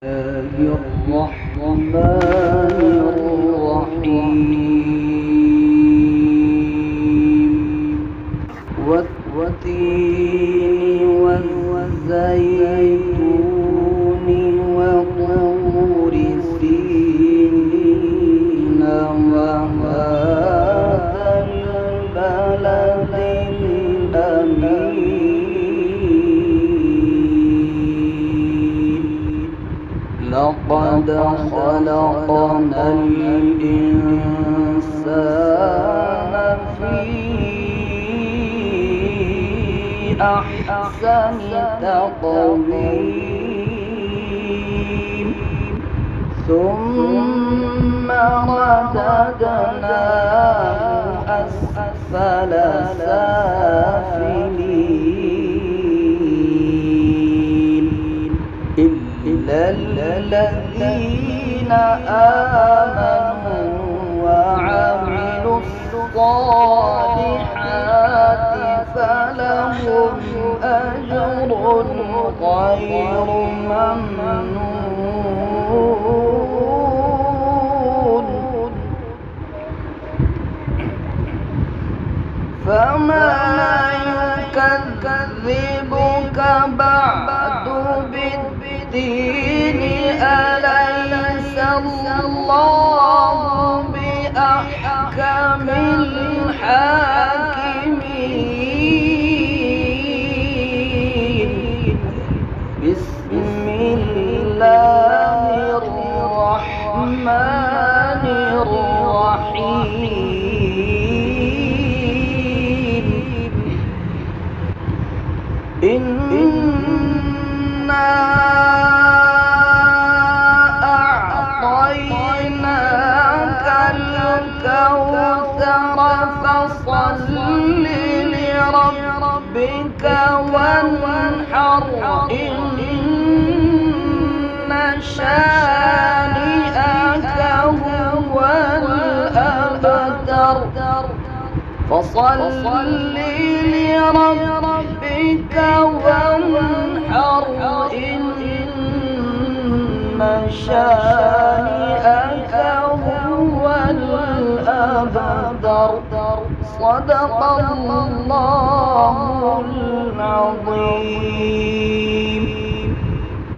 الله الرحمن الرحيم والتين والزيتون وطور سينين وهذا البلد الأمين لقد خلقنا الإنسان في أحسن تقويم ثم رددناه أسفل سافلين إلا الذين آمنوا وعملوا الصالحات فلهم أجر غير ممنون فما يكذبك بعد بالدين أليس الله بأحكم الحاكمين بسم الله الرحمن الرحيم إنا أعطيناك الكوثر فصل لربك وانحر إن شانئك هو الأبتر فصل لربك وانحر إن شانئك هو الأبتر صدق الله العظيم.